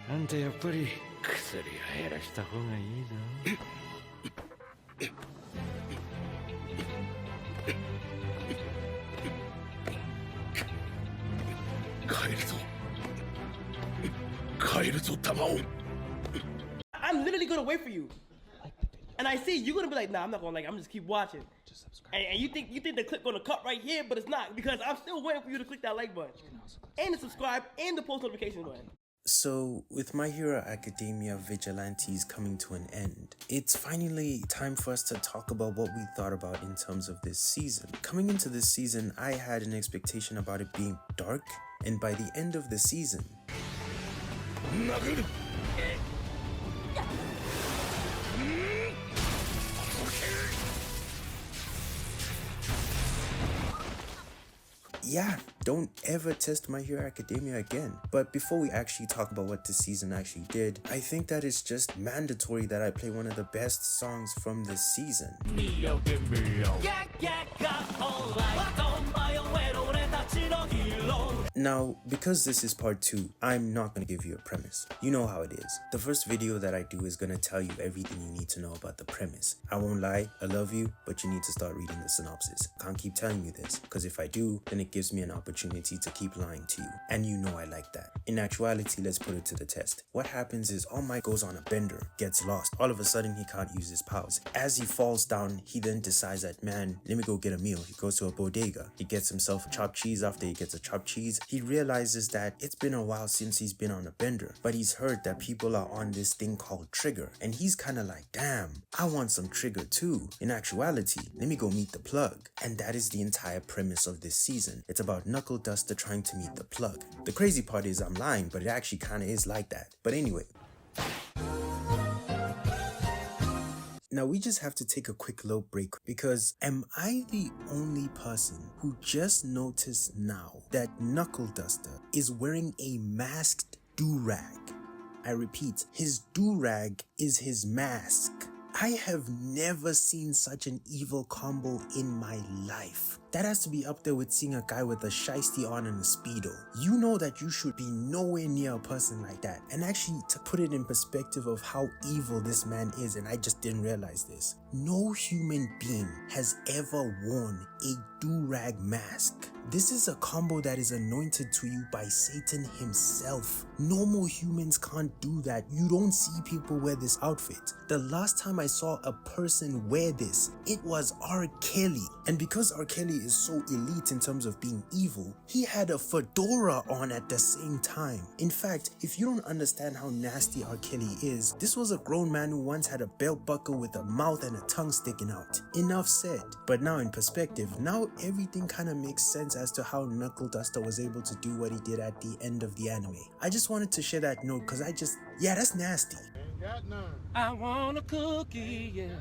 あんたやっぱり薬を減らした方がいいぞ。帰るぞ。帰るぞ、玉尾。I'm literally gonna wait for you. And I see you're gonna be like, nah, I'm not gonna like it. I'm just keep watching. Just subscribe. And you think the clip gonna cut right here, but it's not, because I'm still waiting for you to click that like button. And the subscribe and the post notification button. So, with My Hero Academia Vigilantes coming to an end, it's finally time for us to talk about what we thought about in terms of this season. Coming into this season, I had an expectation about it being dark, and by the end of the season, yeah, don't ever test My Hero Academia again. But before we actually talk about what this season actually did, I think that it's just mandatory that I play one of the best songs from this season. Now, because this is part 2, I'm not going to give you a premise. You know how it is. The first video that I do is going to tell you everything you need to know about the premise. I won't lie, I love you, but you need to start reading the synopsis. Can't keep telling you this, because if I do, then it gives me an opportunity to keep lying to you. And you know I like that. In actuality, let's put it to the test. What happens is All Might goes on a bender, gets lost. All of a sudden, he can't use his powers. As he falls down, he then decides that, man, let me go get a meal. He goes to a bodega. He gets himself a chopped cheese. After he gets a chopped cheese, he realizes that it's been a while since he's been on a bender, but he's heard that people are on this thing called trigger, and he's kind of like, damn, I want some trigger too. In actuality, let me go meet the plug. And that is the entire premise of this season. It's about Knuckle Duster trying to meet the plug. The crazy part is I'm lying, but it actually kind of is like that. But anyway, now we just have to take a quick little break, because am I the only person who just noticed now that Knuckle Duster is wearing a masked do-rag? I repeat, his do-rag is his mask. I have never seen such an evil combo in my life. That has to be up there with seeing a guy with a shiesty on and a speedo. You know that you should be nowhere near a person like that. And actually, to put it in perspective of how evil this man is, and I just didn't realize this, no human being has ever worn a do-rag mask. This is a combo that is anointed to you by Satan himself. Normal humans can't do that. You don't see people wear this outfit. The last time I saw a person wear this, it was R. Kelly. And because R. Kelly is so elite in terms of being evil, he had a fedora on at the same time. In fact, if you don't understand how nasty R. Kelly is, this was a grown man who once had a belt buckle with a mouth and a tongue sticking out. Enough said. But now in perspective, now everything kind of makes sense as to how Knuckle Duster was able to do what he did at the end of the anime. I just wanted to share that note because yeah, that's nasty. Ain't got none. I want a cookie, yeah.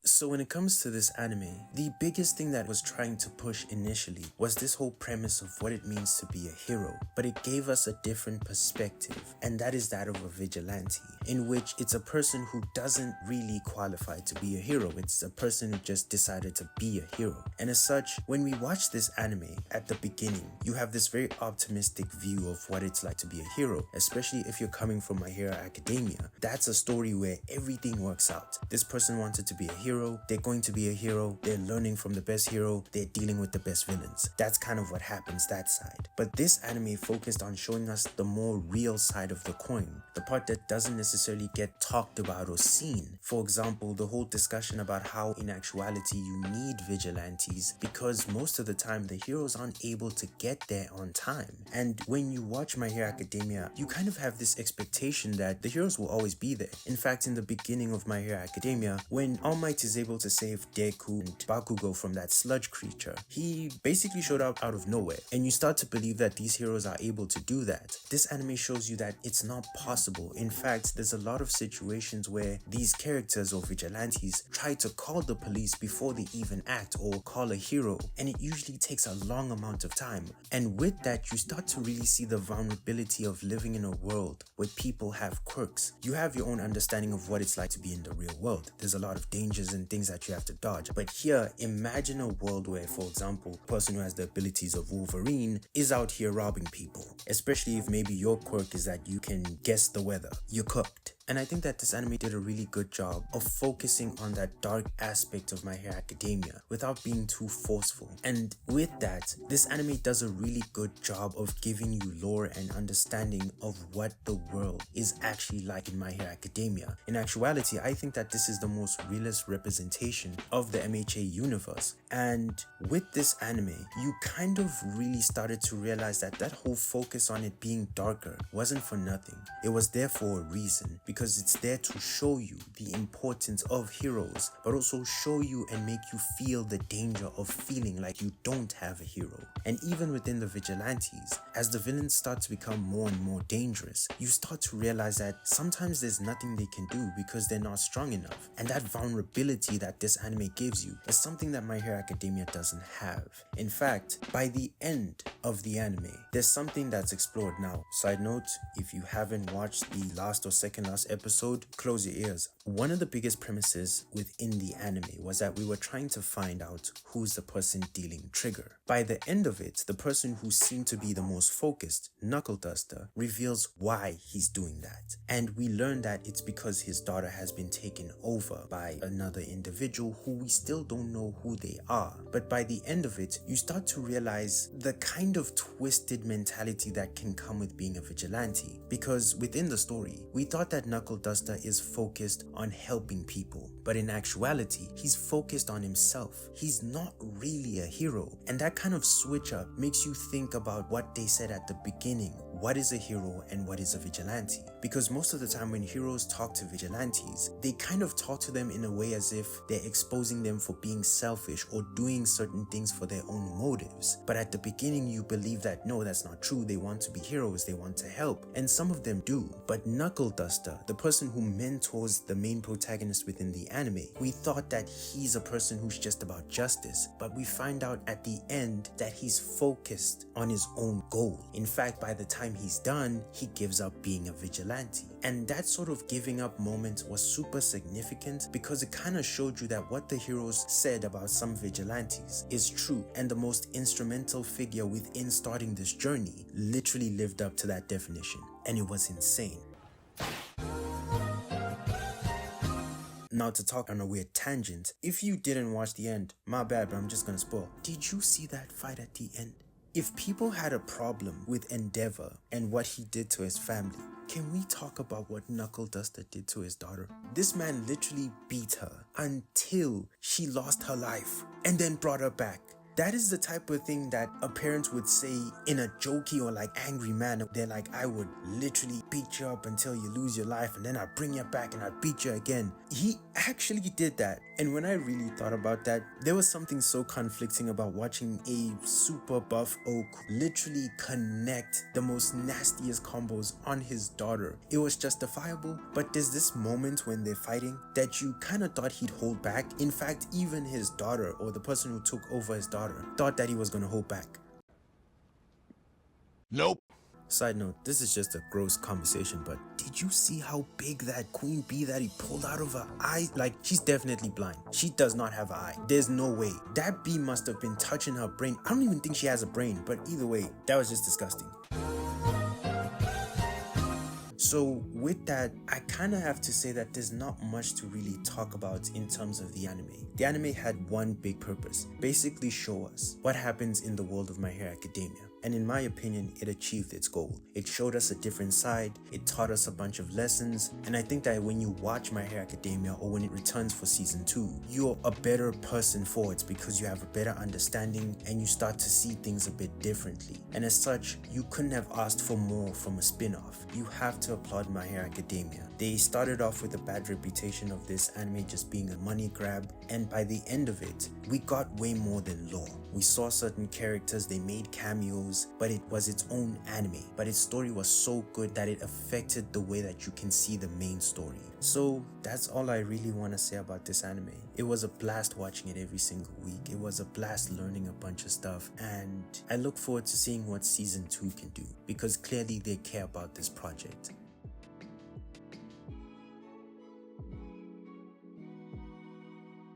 So when it comes to this anime, the biggest thing that was trying to push initially was this whole premise of what it means to be a hero, but it gave us a different perspective, and that is that of a vigilante, in which it's a person who doesn't really qualify to be a hero. It's a person who just decided to be a hero. And as such, when we watch this anime, at the beginning, you have this very optimistic view of what it's like to be a hero, especially if you're coming from My Hero Academia. That's a story where everything works out. This person wanted to be a hero, they're going to be a hero, they're learning from the best hero, they're dealing with the best villains. That's kind of what happens that side. But this anime focused on showing us the more real side of the coin, the part that doesn't necessarily get talked about or seen. For example, the whole discussion about how in actuality you need vigilantes because most of the time the heroes aren't able to get there on time. And when you watch My Hero Academia, you kind of have this expectation that the heroes will always be there. In fact, in the beginning of My Hero Academia, when All Might is able to save Deku and Bakugo from that sludge creature, he basically showed up out of nowhere, and you start to believe that these heroes are able to do that. This anime shows you that it's not possible. In fact, there's a lot of situations where these characters or vigilantes try to call the police before they even act or call a hero, and it usually takes a long amount of time. And with that, you start to really see the vulnerability of living in a world where people have quirks. You have your own understanding of what it's like to be in the real world. There's a lot of dangers and and things that you have to dodge. But here, imagine a world where, for example, a person who has the abilities of Wolverine is out here robbing people, especially if maybe your quirk is that you can guess the weather. You're cooked. And I think that this anime did a really good job of focusing on that dark aspect of My Hero Academia without being too forceful. And with that, this anime does a really good job of giving you lore and understanding of what the world is actually like in My Hero Academia. In actuality, I think that this is the most realist representation of the MHA universe. And with this anime, you kind of really started to realize that that whole focus on it being darker wasn't for nothing. It was there for a reason, because it's there to show you the importance of heroes, but also show you and make you feel the danger of feeling like you don't have a hero. And even within the Vigilantes, as the villains start to become more and more dangerous, you start to realize that sometimes there's nothing they can do because they're not strong enough. And that vulnerability that this anime gives you is something that My Hero Academia doesn't have. In fact, by the end of the anime, there's something that's explored. Now, side note, if you haven't watched the last or second last episode, close your ears. One of the biggest premises within the anime was that we were trying to find out who's the person dealing trigger. By the end of it, the person who seemed to be the most focused, Knuckle Duster, reveals why he's doing that. And we learn that it's because his daughter has been taken over by another individual who we still don't know who they are. But by the end of it, you start to realize the kind of twisted mentality that can come with being a vigilante. Because within the story, we thought that Knuckle Duster is focused on helping people, but in actuality, he's focused on himself. He's not really a hero. And that kind of switch up makes you think about what they said at the beginning. What is a hero and what is a vigilante? Because most of the time when heroes talk to vigilantes, they kind of talk to them in a way as if they're exposing them for being selfish or doing certain things for their own motives. But at the beginning, you believe that no, that's not true. They want to be heroes, they want to help, and some of them do. But Knuckle Duster, the person who mentors the main protagonist within the anime, we thought that he's a person who's just about justice, but we find out at the end that he's focused on his own goal. In fact, by the time he's done, he gives up being a vigilante. And that sort of giving up moment was super significant because it kind of showed you that what the heroes said about some vigilantes is true, and the most instrumental figure within starting this journey literally lived up to that definition, and it was insane. Now, to talk on a weird tangent, if you didn't watch the end, my bad, but I'm just gonna spoil. Did you see that fight at the end? If people had a problem with Endeavor and what he did to his family, can we talk about what Knuckle Duster did to his daughter? This man literally beat her until she lost her life and then brought her back. That is the type of thing that a parent would say in a jokey or like angry manner. They're like, I would literally beat you up until you lose your life and then I'd bring you back and I'd beat you again. He actually did that. And when I really thought about that, there was something so conflicting about watching a super buff Oak literally connect the most nastiest combos on his daughter. It was justifiable, but there's this moment when they're fighting that you kind of thought he'd hold back. In fact, even his daughter, or the person who took over his daughter, thought that he was gonna hold back. Nope. Side note, this is just a gross conversation, but did you see how big that queen bee that he pulled out of her eye? Like, she's definitely blind. She does not have an eye. There's no way. That bee must have been touching her brain. I don't even think she has a brain, but either way, that was just disgusting. So with that, I kind of have to say that there's not much to really talk about in terms of the anime. The anime had one big purpose, basically show us what happens in the world of My Hero Academia. And in my opinion, it achieved its goal. It showed us a different side, it taught us a bunch of lessons, and I think that when you watch My Hero Academia or when it returns for season 2, you're a better person for it because you have a better understanding and you start to see things a bit differently. And as such, you couldn't have asked for more from a spin-off. You have to applaud My Hero Academia. They started off with a bad reputation of this anime just being a money grab, and by the end of it, we got way more than lore. We saw certain characters, they made cameos, but it was its own anime. But its story was so good that it affected the way that you can see the main story. So that's all I really want to say about this anime. It was a blast watching it every single week. It was a blast learning a bunch of stuff, and I look forward to seeing what season 2 can do because clearly they care about this project.